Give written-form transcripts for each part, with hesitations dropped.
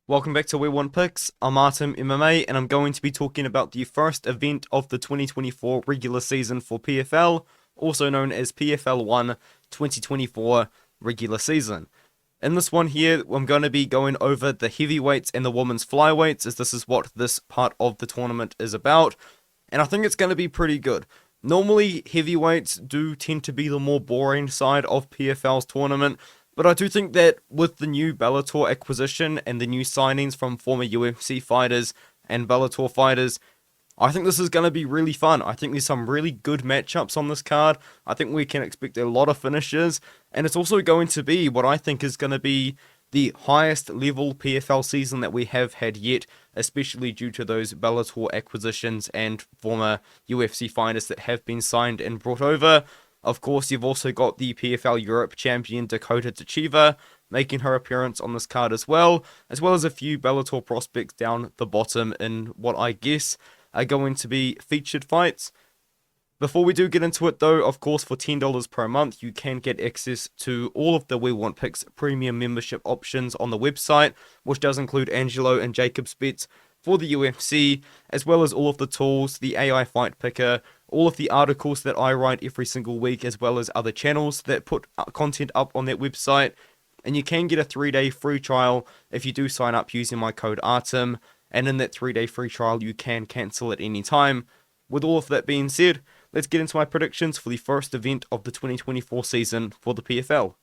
Welcome back to We Want Picks. I'm Artem MMA, and I'm going to be talking about the first event of the 2024 regular season for PFL, also known as PFL 1 2024 regular season. In this one here, I'm going to be going over the heavyweights and the women's flyweights, as this is what this part of the tournament is about, and I think it's going to be pretty good. Normally, heavyweights do tend to be the more boring side of PFL's tournament, but I do think that with the new Bellator acquisition and the new signings from former UFC fighters and Bellator fighters, I think this is going to be really fun. I think there's some really good matchups on this card. I think we can expect a lot of finishes, and it's also going to be what I think is going to be the highest level PFL season that we have had yet, especially due to those Bellator acquisitions and former UFC fighters that have been signed and brought over. Of course, you've also got the PFL Europe champion Dakota Tchiva making her appearance on this card as well as a few Bellator prospects down the bottom in what I guess are going to be featured fights. Before we do get into it though, of course, for $10 per month, you can get access to all of the We Want Picks premium membership options on the website, which does include Angelo and Jacob's bets for the UFC, as well as all of the tools, the AI Fight Picker, all of the articles that I write every single week, as well as other channels that put content up on that website. And you can get a 3-day free trial if you do sign up using my code ARTEM, and in that 3-day free trial you can cancel at any time. With all of that being said, let's get into my predictions for the first event of the 2024 season for the PFL.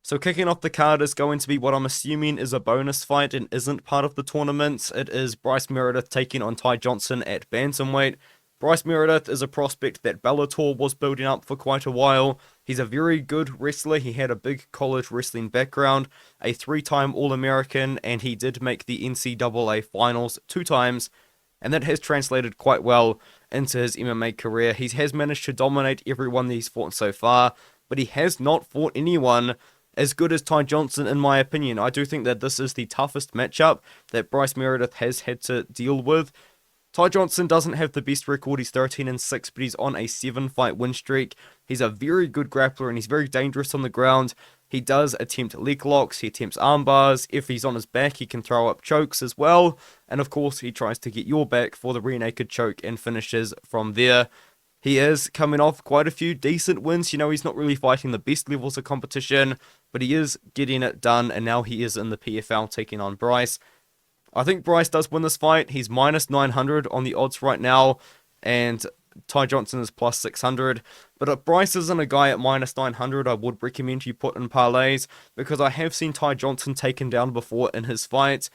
So kicking off the card is going to be what I'm assuming is a bonus fight and isn't part of the tournament. It is Bryce Meredith taking on Ty Johnson at bantamweight. Bryce Meredith is a prospect that Bellator was building up for quite a while. He's a very good wrestler. He had a big college wrestling background, a 3-time All-American, and he did make the NCAA finals 2 times, and that has translated quite well into his MMA career. He has managed to dominate everyone that he's fought so far, but he has not fought anyone as good as Ty Johnson, in my opinion. I do think that this is the toughest matchup that Bryce Meredith has had to deal with. Ty Johnson doesn't have the best record. He's 13-6, but he's on a 7-fight win streak. He's a very good grappler, and he's very dangerous on the ground. He does attempt leg locks, he attempts arm bars. If he's on his back, he can throw up chokes as well. And of course, he tries to get your back for the rear naked choke and finishes from there. He is coming off quite a few decent wins. You know, he's not really fighting the best levels of competition, but he is getting it done, and now he is in the PFL taking on Bryce. I think Bryce does win this fight. He's minus 900 on the odds right now, and Ty Johnson is plus 600. But if Bryce isn't a guy at minus 900, I would recommend you put in parlays, because I have seen Ty Johnson taken down before in his fights,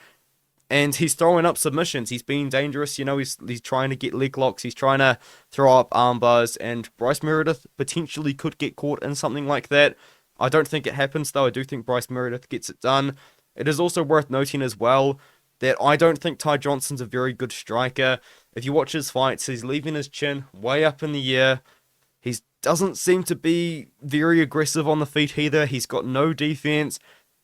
and he's throwing up submissions. He's being dangerous. You know, he's trying to get leg locks. He's trying to throw up arm bars, and Bryce Meredith potentially could get caught in something like that. I don't think it happens, though. I do think Bryce Meredith gets it done. It is also worth noting as well that I don't think Ty Johnson's a very good striker. If you watch his fights, he's leaving his chin way up in the air. He doesn't seem to be very aggressive on the feet either. He's got no defense.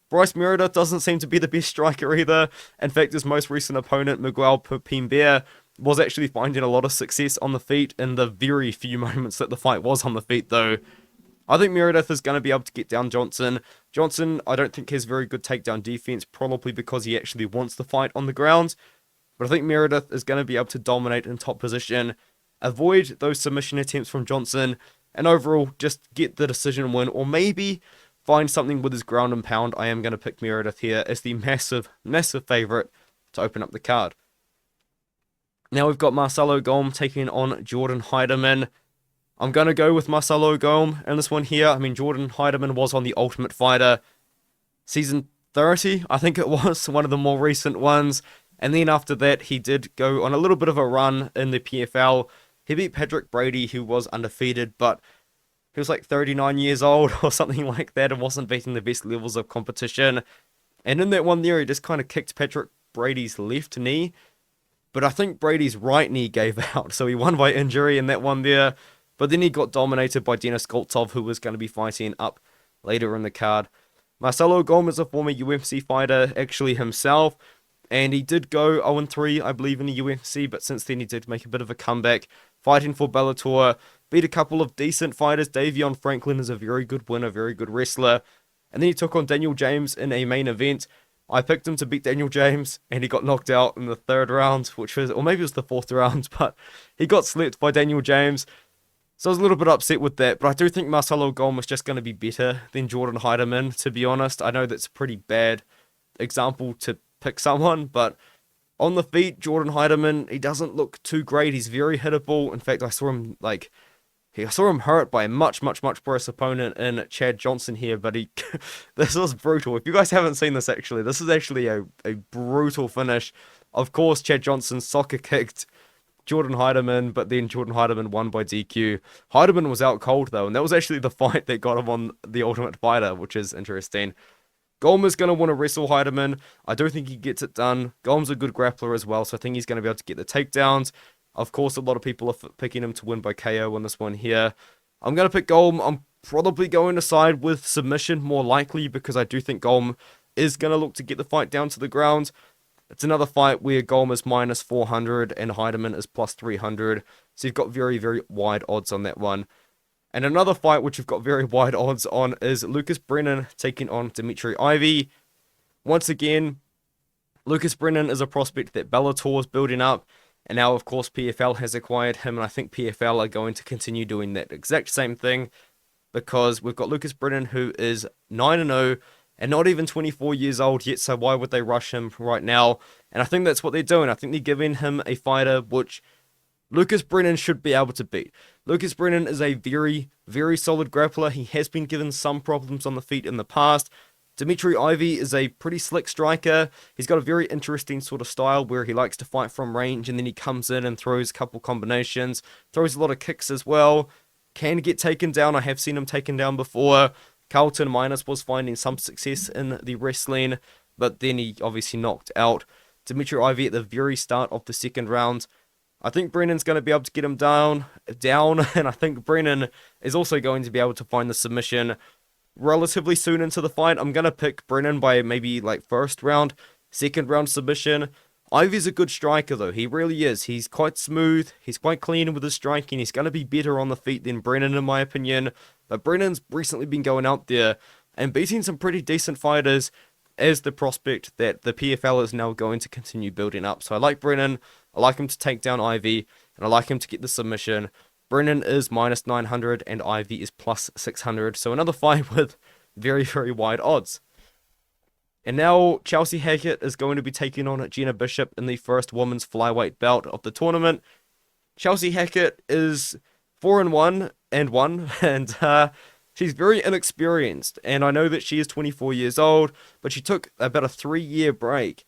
Bryce Meredith doesn't seem to be the best striker either. In fact, his most recent opponent, Miguel Pimbear, was actually finding a lot of success on the feet in the very few moments that the fight was on the feet, though. I think Meredith is going to be able to get down Johnson. Johnson, I don't think has very good takedown defense, probably because he actually wants the fight on the ground. But I think Meredith is going to be able to dominate in top position, avoid those submission attempts from Johnson, and overall just get the decision win, or maybe find something with his ground and pound. I am going to pick Meredith here as the massive, massive favorite to open up the card. Now we've got Marcelo Golm taking on Jordan Heiderman. I'm going to go with Marcelo Golm in this one here. I mean, Jordan Heiderman was on the Ultimate Fighter season 30, I think it was, one of the more recent ones. And then after that, he did go on a little bit of a run in the PFL. He beat Patrick Brady, who was undefeated, but he was like 39 years old or something like that, and wasn't beating the best levels of competition. And in that one there, he just kind of kicked Patrick Brady's left knee. But I think Brady's right knee gave out, so he won by injury in that one there. But then he got dominated by Denis Goltsov, who was going to be fighting up later in the card. Marcelo Golm is a former UFC fighter, actually himself, and he did go 0-3, I believe, in the UFC, but since then he did make a bit of a comeback, fighting for Bellator, beat a couple of decent fighters. Davion Franklin is a very good winner, very good wrestler, and then he took on Daniel James in a main event. I picked him to beat Daniel James, and he got knocked out in the 3rd round, which was, or maybe it was the 4th round, but he got slept by Daniel James. So I was a little bit upset with that, but I do think Marcelo Golm is just going to be better than Jordan Heiderman, to be honest. I know that's a pretty bad example to pick someone, but on the feet, Jordan Heiderman, he doesn't look too great. He's very hittable. In fact, I saw him hurt by a much worse opponent in Chad Johnson here, but this was brutal. If you guys haven't seen this, actually, this is actually a brutal finish. Of course, Chad Johnson soccer kicked Jordan Heiderman, but then Jordan Heiderman won by DQ. Heiderman was out cold, though, and that was actually the fight that got him on The Ultimate Fighter, which is interesting. Golm is going to want to wrestle Heiderman. I do think he gets it done. Golm's a good grappler as well, so I think he's going to be able to get the takedowns. Of course, a lot of people are picking him to win by KO on this one here. I'm going to pick Golm. I'm probably going to side with submission more likely, because I do think Golm is going to look to get the fight down to the ground. It's another fight where Golm is minus 400 and Heiderman is plus 300. So you've got very wide odds on that one. And another fight which you've got very wide odds on is Lucas Brennan taking on Dimitre Ivy. Once again, Lucas Brennan is a prospect that Bellator is building up. And now, of course, PFL has acquired him. And I think PFL are going to continue doing that exact same thing. Because we've got Lucas Brennan, who is 9-0. And not even 24 years old yet, so why would they rush him right now? And I think that's what they're doing. I think they're giving him a fighter which Lucas Brennan should be able to beat. Lucas Brennan is a very solid grappler. He has been given some problems on the feet in the past. Dimitre Ivy is a pretty slick striker. He's got a very interesting sort of style where he likes to fight from range, and then he comes in and throws a couple combinations, throws a lot of kicks as well. Can get taken down. I have seen him taken down before. Carlton Minus was finding some success in the wrestling, but then he obviously knocked out Dimitre Ivy at the very start of the 2nd round. I think Brennan's going to be able to get him down, and I think Brennan is also going to be able to find the submission relatively soon into the fight. I'm going to pick Brennan by maybe like 1st round, 2nd round submission. Ivy's a good striker, though. He really is. He's quite smooth. He's quite clean with his striking. He's going to be better on the feet than Brennan, in my opinion. But Brennan's recently been going out there and beating some pretty decent fighters as the prospect that the PFL is now going to continue building up. So I like Brennan. I like him to take down Ivy, and I like him to get the submission. Brennan is minus 900, and Ivy is plus 600. So another fight with very wide odds. And now Chelsea Hackett is going to be taking on Jena Bishop in the first women's flyweight bout of the tournament. Chelsea Hackett is 4-1 and she's very inexperienced. And I know that she is 24 years old, but she took about a 3-year break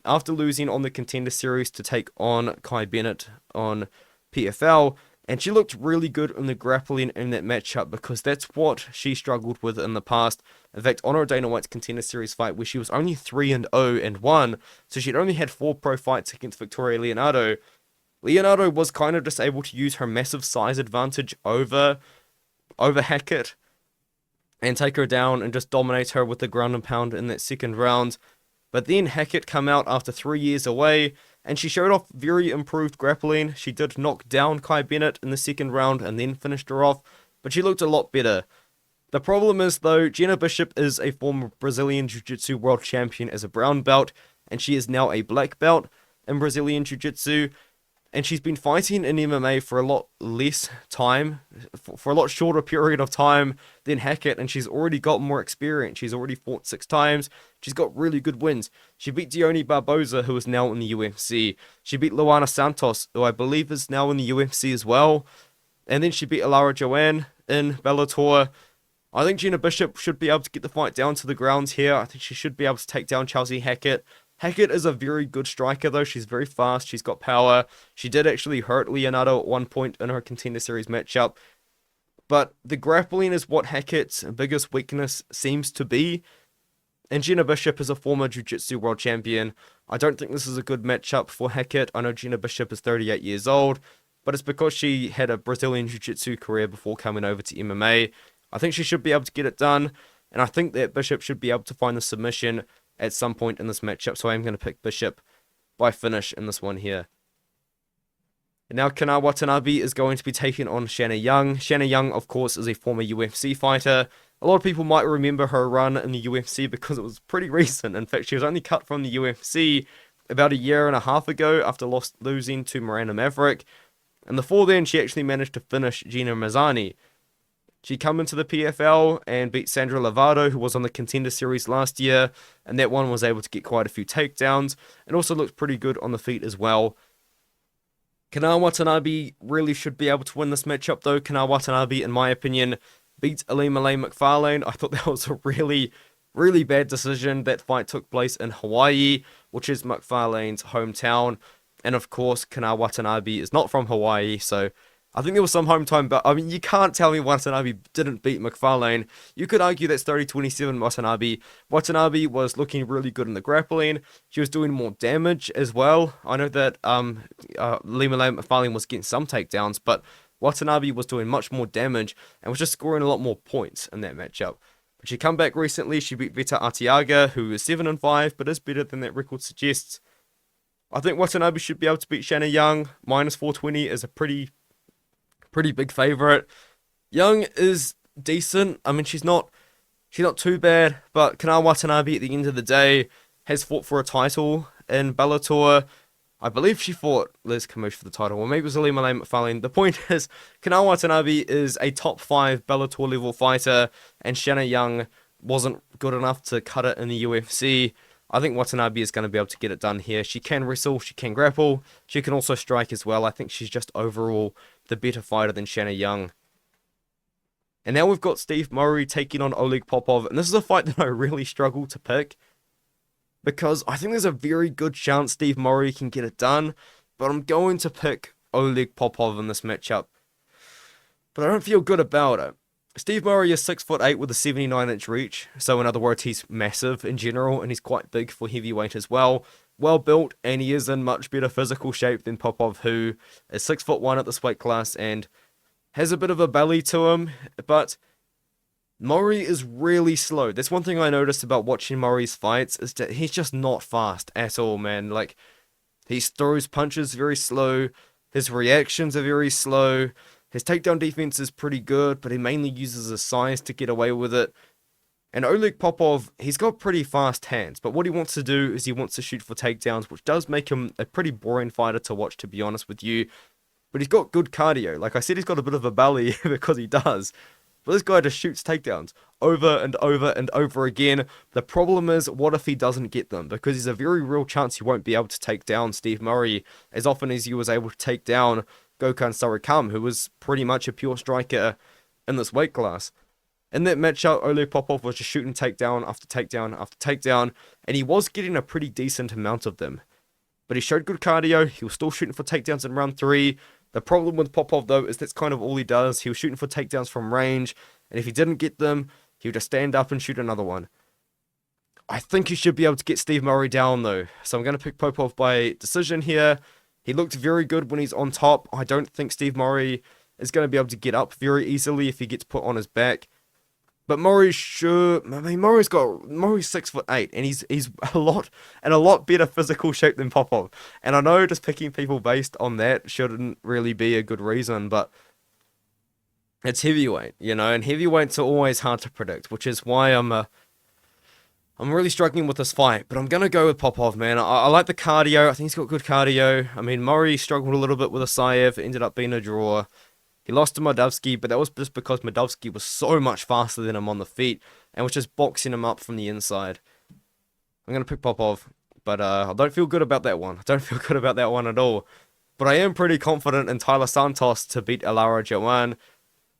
after losing on the Contender Series to take on Kai Bennett on PFL. And she looked really good in the grappling in that matchup, because that's what she struggled with in the past. In fact, on her Dana White's Contender Series fight, where she was only 3-0 and 1, so she'd only had 4 pro fights against Victoria Leonardo. Leonardo was kind of just able to use her massive size advantage over Hackett and take her down and just dominate her with the ground and pound in that 2nd round. But then Hackett come out after 3 years away, and she showed off very improved grappling. She did knock down Kai Bennett in the 2nd round and then finished her off, but she looked a lot better. The problem is, though, Jena Bishop is a former Brazilian Jiu-Jitsu world champion as a brown belt, and she is now a black belt in Brazilian Jiu-Jitsu, and she's been fighting in MMA for a lot less time, for a lot shorter period of time than Hackett, and she's already got more experience. She's already fought 6 times. She's got really good wins. She beat Dione Barboza, who is now in the UFC. She beat Luana Santos, who I believe is now in the UFC as well. And then she beat Ilara Joane in Bellator. I think Jena Bishop should be able to get the fight down to the ground here. I think she should be able to take down Chelsea Hackett. Hackett is a very good striker, though. She's very fast. She's got power. She did actually hurt Leonardo at one point in her Contender Series matchup. But the grappling is what Hackett's biggest weakness seems to be. And Jena Bishop is a former Jiu-Jitsu world champion. I don't think this is a good matchup for Hackett. I know Jena Bishop is 38 years old, but it's because she had a Brazilian Jiu-Jitsu career before coming over to MMA. I think she should be able to get it done, and I think that Bishop should be able to find the submission at some point in this matchup, so I am going to pick Bishop by finish in this one here. And now Kana Watanabe is going to be taking on Shanna Young. Shanna Young, of course, is a former UFC fighter. A lot of people might remember her run in the UFC because it was pretty recent. In fact, she was only cut from the UFC about a year and a half ago after losing to Miranda Maverick. And before then, she actually managed to finish Jena Mazzani. She came into the PFL and beat Sandra Lovato, who was on the Contender Series last year, and that one was able to get quite a few takedowns, and also looked pretty good on the feet as well. Kana Watanabe really should be able to win this matchup, though. Kana Watanabe, in my opinion, beat Ilima-Lei Macfarlane. I thought that was a really, really bad decision. That fight took place in Hawaii, which is Macfarlane's hometown, and of course, Kana Watanabe is not from Hawaii, so I think there was some home time, but I mean, you can't tell me Watanabe didn't beat Macfarlane. You could argue that's 30-27 Watanabe. Watanabe was looking really good in the grappling. She was doing more damage as well. I know that Ilima-Lei Macfarlane was getting some takedowns, but Watanabe was doing much more damage and was just scoring a lot more points in that matchup. But she come back recently. She beat Vita Arteaga, who is 7-5, but is better than that record suggests. I think Watanabe should be able to beat Shanna Young. Minus 420 is a pretty big favorite. Young is decent. I mean, she's not too bad, but Kana Watanabe at the end of the day has fought for a title in Bellator. I believe she fought Liz Carmouche for the title, or maybe it was Ilima-Lei Macfarlane. The point is, Kana Watanabe is a top 5 Bellator level fighter, and Shanna Young wasn't good enough to cut it in the UFC. I think Watanabe is going to be able to get it done here. She can wrestle, she can grapple, she can also strike as well. I think she's just overall the better fighter than Shanna Young. And now we've got Steve Mowry taking on Oleg Popov, and this is a fight that I really struggle to pick, because I think there's a very good chance Steve Mowry can get it done, but I'm going to pick Oleg Popov in this matchup. But I don't feel good about it. Steve Mowry is 6'8" with a 79-inch reach, so in other words, he's massive in general, and he's quite big for heavyweight as well. Well built, and he is in much better physical shape than Popov, who is 6'1" at this weight class and has a bit of a belly to him, but Mowry is really slow. That's one thing I noticed about watching Mowry's fights, is that he's just not fast at all, man. Like, he throws punches very slow, his reactions are very slow. His takedown defense is pretty good, but he mainly uses his size to get away with it. And Oleg Popov, he's got pretty fast hands, but what he wants to do is he wants to shoot for takedowns, which does make him a pretty boring fighter to watch, to be honest with you. But he's got good cardio. Like I said, he's got a bit of a belly because he does. But this guy just shoots takedowns over and over and over again. The problem is, what if he doesn't get them? Because there's a very real chance he won't be able to take down Steve Mowry as often as he was able to take down Gokhan Sarikam, who was pretty much a pure striker in this weight class. In that matchup, Oleg Popov was just shooting takedown after takedown after takedown, and he was getting a pretty decent amount of them. But he showed good cardio, he was still shooting for takedowns in round 3. The problem with Popov, though, is that's kind of all he does. He was shooting for takedowns from range, and if he didn't get them, he would just stand up and shoot another one. I think he should be able to get Steve Mowry down, though, so I'm going to pick Popov by decision here. He looked very good when he's on top. I don't think Steve Mowry is going to be able to get up very easily if he gets put on his back. But Mowry's 6'8", and he's a lot better physical shape than Popov. And I know just picking people based on that shouldn't really be a good reason, but it's heavyweight, you know, and heavyweights are always hard to predict, which is why I'm really struggling with this fight, but I'm going to go with Popov, man. I like the cardio. I think he's got good cardio. I mean, Mowry struggled a little bit with Asayev. It ended up being a draw. He lost to Moldavsky, but that was just because Moldavsky was so much faster than him on the feet and was just boxing him up from the inside. I'm going to pick Popov, but I don't feel good about that one. I don't feel good about that one at all. But I am pretty confident in Taila Santos to beat Ilara Joane.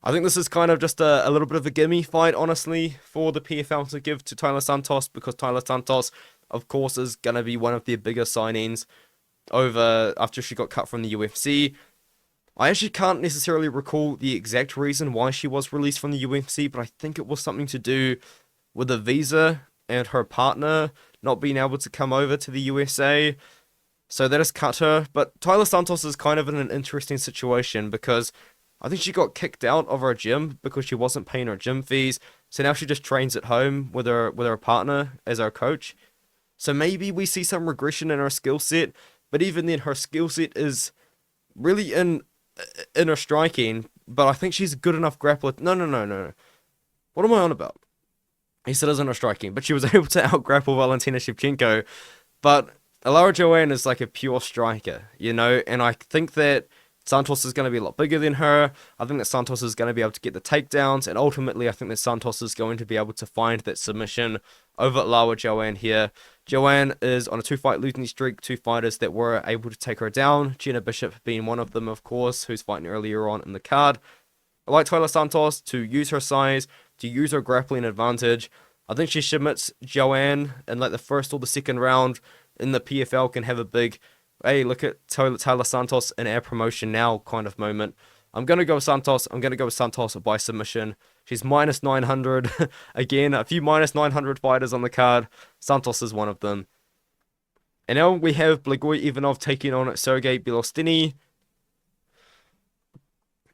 I think this is kind of just a little bit of a gimme fight, honestly, for the PFL to give to Taila Santos, because Taila Santos, of course, is going to be one of their bigger signings over after she got cut from the UFC. I actually can't necessarily recall the exact reason why she was released from the UFC, but I think it was something to do with a visa and her partner not being able to come over to the USA. So that has cut her. But Taila Santos is kind of in an interesting situation because I think she got kicked out of her gym because she wasn't paying her gym fees. So now she just trains at home with her partner as her coach. So maybe we see some regression in her skill set. But even then, her skill set is really in her striking. But I think she's a good enough grappler. No. What am I on about? He still doesn't know striking, but she was able to out-grapple Valentina Shevchenko. But Ilara Joane is like a pure striker, you know, and I think that Santos is going to be a lot bigger than her. I think that Santos is going to be able to get the takedowns, and ultimately I think that Santos is going to be able to find that submission over Ilara Joane here. Joane is on a 2-fight losing streak, 2 fighters that were able to take her down, Jena Bishop being one of them, of course, who's fighting earlier on in the card. I like Taila Santos to use her size, to use her grappling advantage. I think she submits Joane in like the first or the second round in the PFL can have a big, hey, look at Taila Santos in our promotion now kind of moment. I'm going to go with Santos. I'm going to go with Santos by submission. She's minus 900. Again, a few minus 900 fighters on the card. Santos is one of them. And now we have Blagoy Ivanov taking on Sergey Bilostenniy.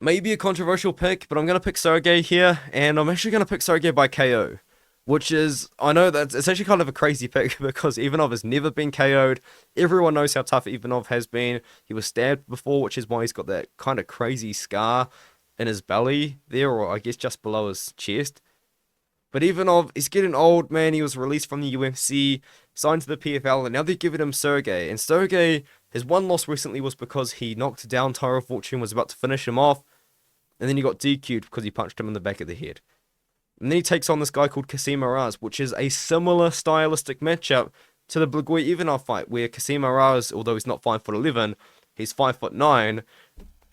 Maybe a controversial pick, but I'm going to pick Sergey here. And I'm actually going to pick Sergey by KO. Which is, I know that it's actually kind of a crazy pick because Ivanov has never been KO'd. Everyone knows how tough Ivanov has been. He was stabbed before, which is why he's got that kind of crazy scar in his belly there, or I guess just below his chest. But Ivanov is getting old, man. He was released from the UFC, signed to the PFL, and now they're giving him Sergey. And Sergey, his one loss recently was because he knocked down Tyro Fortune, was about to finish him off, and then he got DQ'd because he punched him in the back of the head. And then he takes on this guy called Kasim Araz, which is a similar stylistic matchup to the Blagoy Ivanov fight, where Kasim Araz, although he's not 5'11", he's 5'9",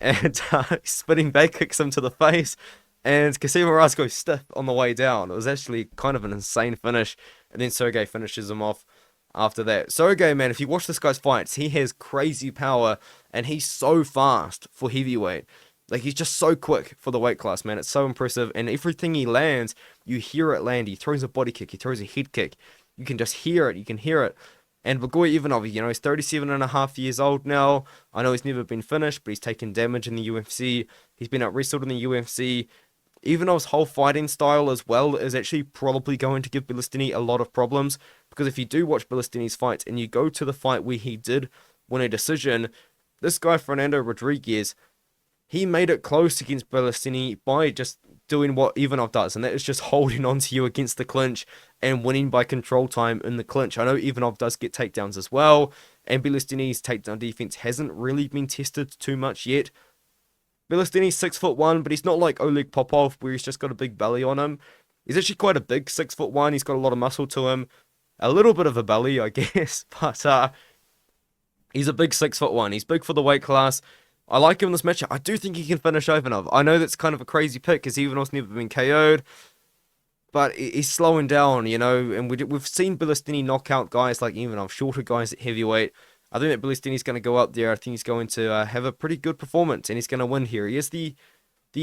and spinning back kicks him to the face, and Kasim Araz goes stiff on the way down. It was actually kind of an insane finish, and then Sergey finishes him off after that. Sergey, man, if you watch this guy's fights, he has crazy power, and he's so fast for heavyweight. Like, he's just so quick for the weight class, man. It's so impressive. And everything he lands, you hear it land. He throws a body kick. He throws a head kick. You can just hear it. You can hear it. And Blagoy Ivanov, you know, he's 37 and a half years old now. I know he's never been finished, but he's taken damage in the UFC. He's been out-wrestled in the UFC. Ivanov's whole fighting style as well is actually probably going to give Bilostenniy a lot of problems. Because if you do watch Bilostenniy's fights and you go to the fight where he did win a decision, this guy, Fernando Rodriguez, he made it close against Bilostenniy by just doing what Ivanov does, and that is just holding on to you against the clinch and winning by control time in the clinch. I know Ivanov does get takedowns as well, and Bilostenniy's takedown defense hasn't really been tested too much yet. Bilostenniy's 6'1", but he's not like Oleg Popov, where he's just got a big belly on him. He's actually quite a big 6'1". He's got a lot of muscle to him, a little bit of a belly, I guess, but he's a big 6'1". He's big for the weight class. I like him in this matchup. I do think he can finish Ivanov. I know that's kind of a crazy pick because Ivanov's never been KO'd, but he's slowing down, you know, and we've seen Bilostenniy knock out guys like Ivanov, shorter guys at heavyweight. I think that Bilostenniy's going to go up there. I think he's going to have a pretty good performance, and he's going to win here. He is the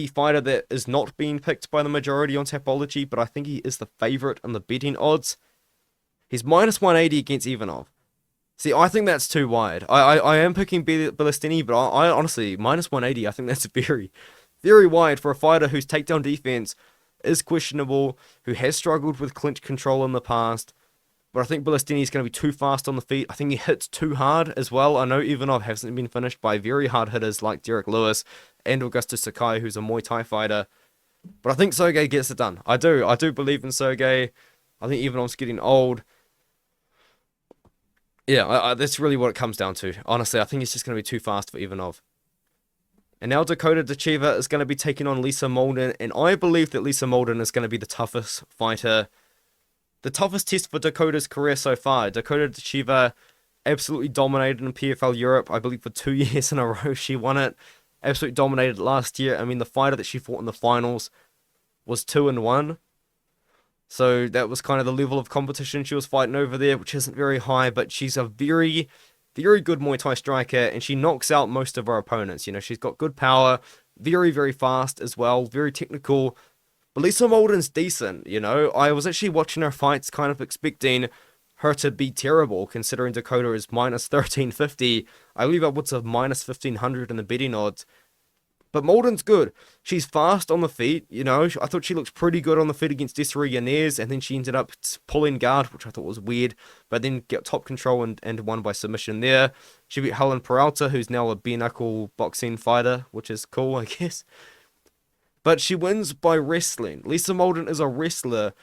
fighter that is not being picked by the majority on Tapology, but I think he is the favorite on the betting odds. He's minus 180 against Ivanov. See, I think that's too wide. I am picking Bilostenniy, but I honestly, minus 180, I think that's very, very wide for a fighter whose takedown defense is questionable, who has struggled with clinch control in the past. But I think Bilostenniy is going to be too fast on the feet. I think he hits too hard as well. I know Ivanov hasn't been finished by very hard hitters like Derek Lewis and Augustus Sakai, who's a Muay Thai fighter. But I think Sergey gets it done. I do believe in Sergey. I think Ivanov's getting old. Yeah, that's really what it comes down to. Honestly, I think it's just going to be too fast for Ivanov. And now Dakota Dacheva is going to be taking on Lisa Molden, and I believe that Lisa Molden is going to be the toughest fighter. The toughest test for Dakota's career so far. Dakota Dacheva absolutely dominated in PFL Europe, I believe for 2 years in a row she won it. Absolutely dominated last year. I mean, the fighter that she fought in the finals was 2-1. So that was kind of the level of competition she was fighting over there, which isn't very high, but she's a very, very good Muay Thai striker, and she knocks out most of her opponents. You know, she's got good power, very, very fast as well, very technical. But Lisa Molden's decent, you know. I was actually watching her fights kind of expecting her to be terrible, considering Dakota is minus 1350. I believe upwards of minus 1500 in the betting odds. But Molden's good. She's fast on the feet, you know. I thought she looked pretty good on the feet against Desiree Yanez, and then she ended up pulling guard, which I thought was weird, but then got top control and won by submission there. She beat Helen Peralta, who's now a bare-knuckle boxing fighter, which is cool, I guess. but she wins by wrestling. Lisa Molden is a wrestler,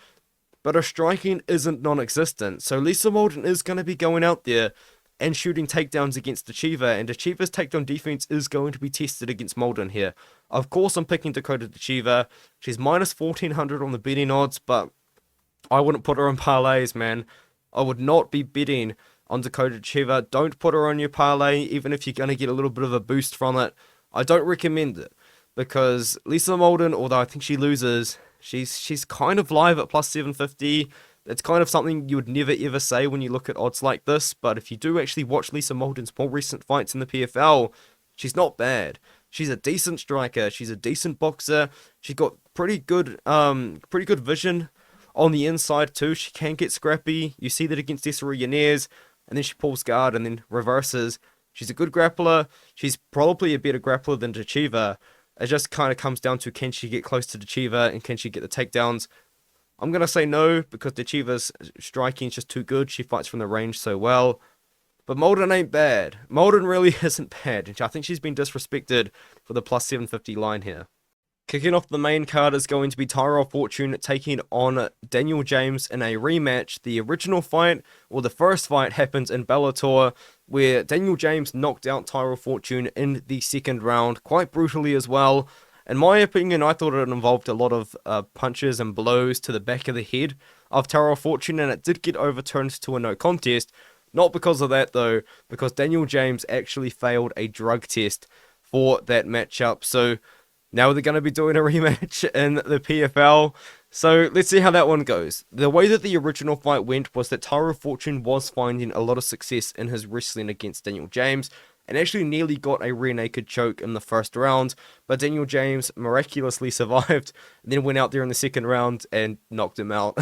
but her striking isn't non-existent. So Lisa Molden is going to be going out there and shooting takedowns against Delija, and Dechiva's takedown defense is going to be tested against Molden here. Of course, I'm picking Dakota Delija. She's minus 1400 on the betting odds, but I wouldn't put her in parlays, man. I would not be betting on Dakota Delija. Don't put her on your parlay, even if you're going to get a little bit of a boost from it. I don't recommend it, because Lisa Molden, although I think she loses, she's kind of live at plus 750. It's kind of something you would never ever say when you look at odds like this, but if you do actually watch Lisa Molden's more recent fights in the PFL, she's not bad. She's a decent striker. She's a decent boxer. She's got pretty good vision on the inside too. She can get scrappy. You see that against Desiree Yanez, and then she pulls guard and then reverses. She's a good grappler. She's probably a better grappler than Delija. It just kind of comes down to, can she get close to Delija and can she get the takedowns? I'm going to say no, because Dechiva's striking is just too good. She fights from the range so well. But Molden ain't bad. Molden really isn't bad. I think she's been disrespected for the plus 750 line here. Kicking off the main card is going to be Tyrell Fortune taking on Daniel James in a rematch. The original fight, or the first fight, happened in Bellator, where Daniel James knocked out Tyrell Fortune in the second round, quite brutally as well. In my opinion, I thought it involved a lot of punches and blows to the back of the head of Tyrell Fortune, and it did get overturned to a no contest. Not because of that, though, because Daniel James actually failed a drug test for that matchup. So now they're going to be doing a rematch in the PFL. So let's see how that one goes. The way that the original fight went was that Tyrell Fortune was finding a lot of success in his wrestling against Daniel James, and actually nearly got a rear naked choke in the first round, but Daniel James miraculously survived, and then went out there in the second round and knocked him out.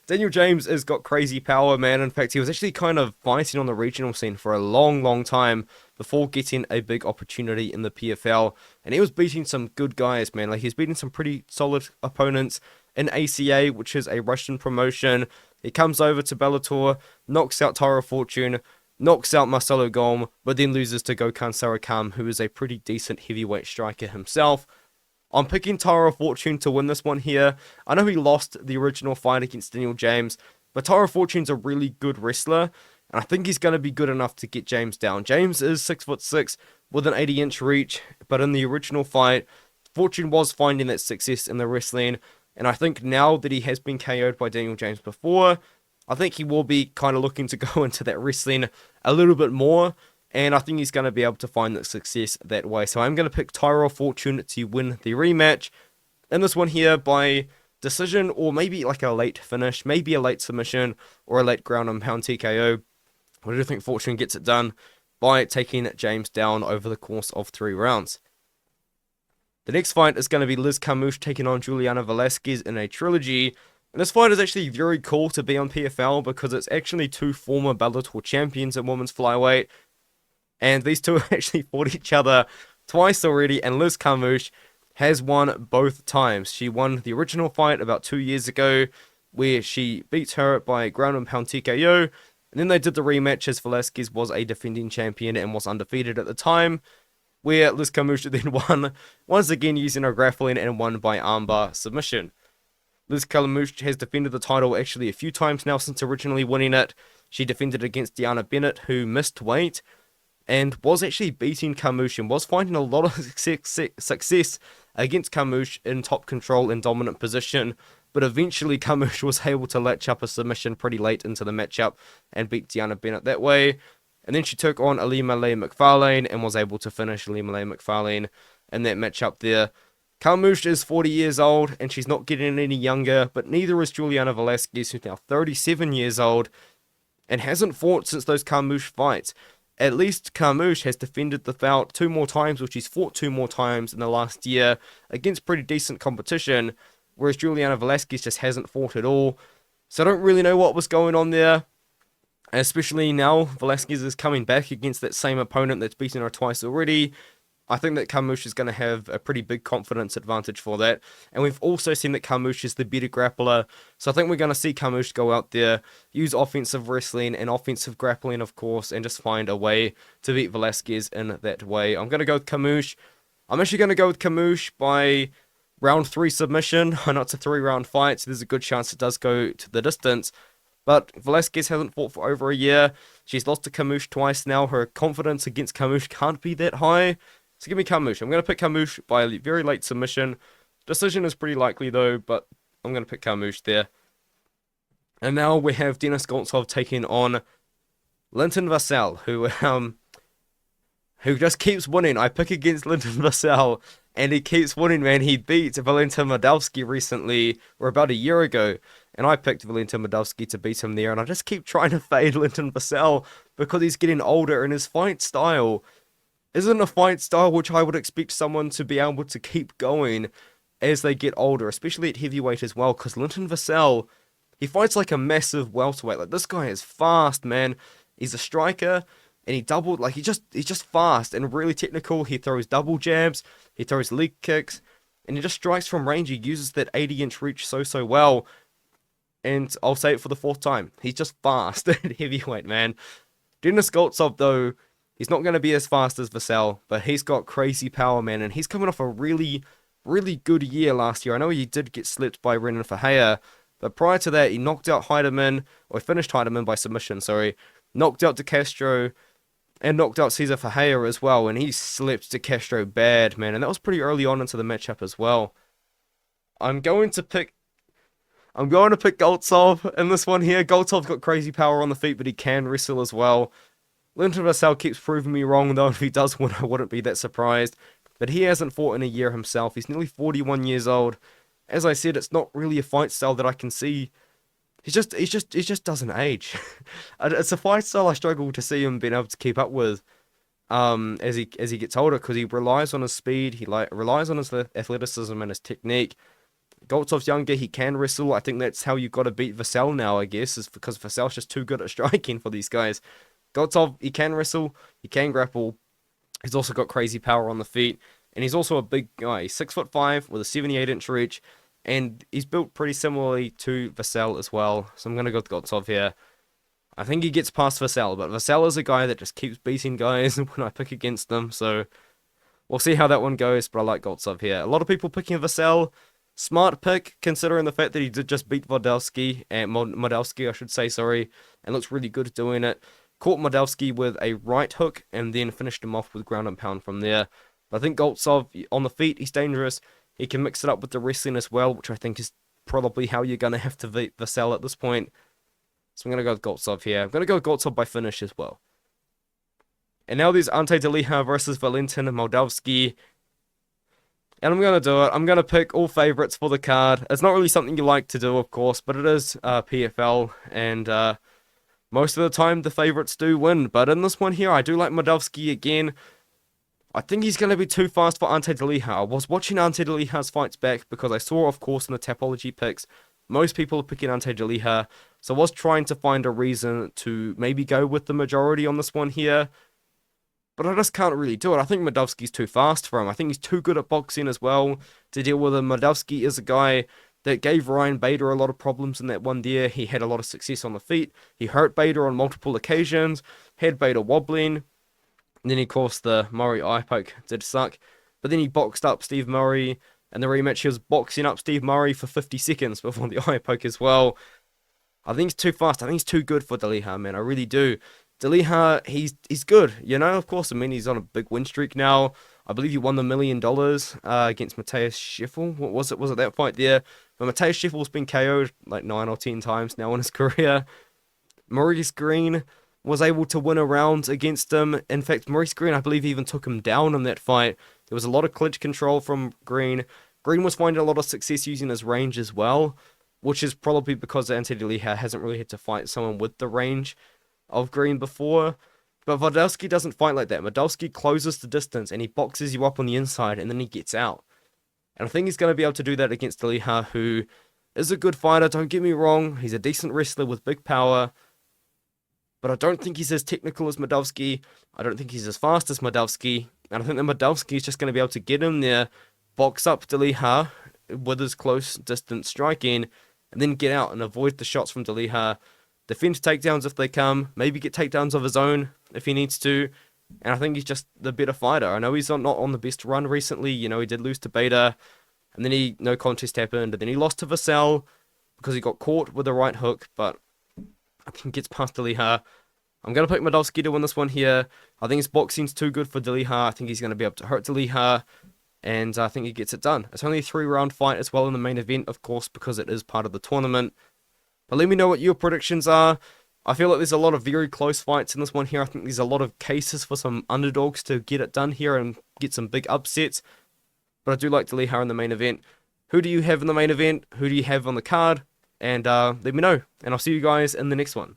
Daniel James has got crazy power, man. In fact, he was actually kind of fighting on the regional scene for a long time before getting a big opportunity in the PFL, and he was beating some good guys, man. Like, he's beating some pretty solid opponents in ACA, which is a Russian promotion. He comes over to Bellator, knocks out Tyrell Fortune, knocks out Marcelo Golm, but then loses to Gokhan Sarakam, who is a pretty decent heavyweight striker himself. I'm picking Tyrell Fortune to win this one here. I know he lost the original fight against Daniel James, but Tyrell Fortune's a really good wrestler, and I think he's going to be good enough to get James down. James is 6'6", with an 80-inch reach, but in the original fight, Fortune was finding that success in the wrestling, and I think now that he has been KO'd by Daniel James before, I think he will be kind of looking to go into that wrestling a little bit more, and I think he's going to be able to find that success that way. So I'm going to pick Tyrell Fortune to win the rematch in this one here by decision, or maybe like a late finish, maybe a late submission, or a late ground and pound TKO. But I do think Fortune gets it done by taking James down over the course of 3 rounds. The next fight is going to be Liz Carmouche taking on Juliana Velasquez in a trilogy. And this fight is actually very cool to be on PFL, because it's actually 2 former Bellator champions at women's flyweight. And these two actually fought each other twice already, and Liz Carmouche has won both times. She won the original fight about 2 years ago, where she beat her by ground and pound TKO. And then they did the rematch, as Velasquez was a defending champion and was undefeated at the time, where Liz Carmouche then won, once again using her grappling, and won by armbar submission. Liz Carmouche has defended the title actually a few times now since originally winning it. She defended against Deanna Bennett, who missed weight, and was actually beating Carmouche, and was finding a lot of success against Carmouche in top control and dominant position. But eventually Carmouche was able to latch up a submission pretty late into the matchup and beat Deanna Bennett that way. And then she took on Alima Leigh McFarlane and was able to finish Alima Leigh McFarlane in that matchup there. Carmouche is 40 years old, and she's not getting any younger, but neither is Juliana Velasquez, who's now 37 years old, and hasn't fought since those Carmouche fights. At least Carmouche has defended the bout 2 more times, which she's fought 2 more times in the last year, against pretty decent competition, whereas Juliana Velasquez just hasn't fought at all. So I don't really know what was going on there, especially now Velasquez is coming back against that same opponent that's beaten her twice already. I think that Carmouche is going to have a pretty big confidence advantage for that. And we've also seen that Carmouche is the better grappler. So I think we're going to see Carmouche go out there, use offensive wrestling and offensive grappling, of course, and just find a way to beat Velasquez in that way. I'm going to go with Carmouche. I'm actually going to go with Carmouche by Round 3 submission. I know it's a 3-round fight, so there's a good chance it does go to the distance. But Velasquez hasn't fought for over a year. She's lost to Carmouche twice now. Her confidence against Carmouche can't be that high. So give me Carmouche. I'm going to pick Carmouche by a very late submission. Decision is pretty likely though, but I'm going to pick Carmouche there. And now we have Denis Goltsov taking on Linton Vassell, who just keeps winning. I pick against Linton Vassell, and he keeps winning, man. He beat Valentin Moldavsky recently, or about a year ago, and I picked Valentin Moldavsky to beat him there, and I just keep trying to fade Linton Vassell because he's getting older, and his fight style isn't a fight style which I would expect someone to be able to keep going as they get older, especially at heavyweight as well, because Linton Vassell, he fights like a massive welterweight. Like, this guy is fast, man. He's a striker, and he's just fast and really technical. He throws double jabs, he throws leg kicks, and he just strikes from range. He uses that 80-inch reach so well. And I'll say it for the 4th time, he's just fast at heavyweight, man. Denis Goltsov, though, he's not going to be as fast as Vassell, but he's got crazy power, man, and he's coming off a really good year last year. I know he did get slipped by Brennan for Hackett, but prior to that, he knocked out Heiderman, or finished Heiderman by submission, knocked out De Castro, and knocked out Cesar Ferreira as well, and he slipped De Castro bad, man, and that was pretty early on into the matchup as well. I'm going to pick Goltsov in this one here. Goltsov's got crazy power on the feet, but he can wrestle as well. Linton Vassell keeps proving me wrong, though. If he does win, I wouldn't be that surprised. But he hasn't fought in a year himself. He's nearly 41 years old. As I said, it's not really a fight style that I can see. He just doesn't age. It's a fight style I struggle to see him being able to keep up with as he gets older, because he relies on his speed, he relies on his athleticism and his technique. Goltsov's younger, he can wrestle. I think that's how you got to beat Vassell now, I guess, is because Vassell's just too good at striking for these guys. Goltsov, he can wrestle, he can grapple. He's also got crazy power on the feet, and he's also a big guy. He's 6'5" with a 78-inch reach, and he's built pretty similarly to Vassell as well. So I'm going to go with Goltsov here. I think he gets past Vassell, but Vassell is a guy that just keeps beating guys when I pick against them, so we'll see how that one goes, but I like Goltsov here. A lot of people picking Vassell. Smart pick, considering the fact that he did just beat Moldavsky, I should say, and looks really good doing it. Caught Moldavsky with a right hook, and then finished him off with ground and pound from there. But I think Goltsov, on the feet, he's dangerous. He can mix it up with the wrestling as well, which I think is probably how you're going to have to beat Vassell at this point. So I'm going to go with Goltsov here. I'm going to go with Goltsov by finish as well. And now there's Ante Delija versus Valentin Moldavsky. And I'm going to do it. I'm going to pick all favourites for the card. It's not really something you like to do, of course, but it is PFL. And most of the time, the favourites do win. But in this one here, I do like Moldavsky again. I think he's going to be too fast for Ante Delija. I was watching Ante Delija's fights back because I saw, of course, in the Tapology picks, most people are picking Ante Delija. So I was trying to find a reason to maybe go with the majority on this one here. But I just can't really do it. I think Moldavsky's too fast for him. I think he's too good at boxing as well to deal with him. Moldavsky is a guy that gave Ryan Bader a lot of problems in that one year. He had a lot of success on the feet. He hurt Bader on multiple occasions, had Bader wobbling. And then, of course, the Mowry eye poke did suck. But then he boxed up Steve Mowry. And the rematch, he was boxing up Steve Mowry for 50 seconds before the eye poke as well. I think he's too fast. I think he's too good for Delija, man. I really do. Delija, he's good, you know, of course. I mean, he's on a big win streak now. I believe he won the $1 million against Matthias Scheffel. What was it? Was it that fight there? But Matthias Scheffel's been KO'd like 9 or 10 times now in his career. Maurice Green was able to win a round against him. In fact, Maurice Green, I believe, even took him down in that fight. There was a lot of clinch control from Green. Green was finding a lot of success using his range as well, which is probably because Ante Delija hasn't really had to fight someone with the range of Green before. But Moldavsky doesn't fight like that. Moldavsky closes the distance and he boxes you up on the inside and then he gets out. And I think he's going to be able to do that against Delija, who is a good fighter, don't get me wrong. He's a decent wrestler with big power. But I don't think he's as technical as Moldavsky. I don't think he's as fast as Moldavsky. And I think that Moldavsky is just going to be able to get him there, box up Delija with his close distance striking, and then get out and avoid the shots from Delija. Defend takedowns if they come, maybe get takedowns of his own if he needs to, and I think he's just the better fighter. I know he's not on the best run recently, you know, he did lose to Bader, and then he no contest happened, and then he lost to Vassell because he got caught with the right hook, but I think he gets past Delija. I'm going to pick Moldavsky to win this one here. I think his boxing's too good for Delija. I think he's going to be able to hurt Delija, and I think he gets it done. It's only a 3-round fight as well in the main event, of course, because it is part of the tournament. But let me know what your predictions are. I feel like there's a lot of very close fights in this one here. I think there's a lot of cases for some underdogs to get it done here and get some big upsets. But I do like Delija in the main event. Who do you have in the main event? Who do you have on the card? And let me know. And I'll see you guys in the next one.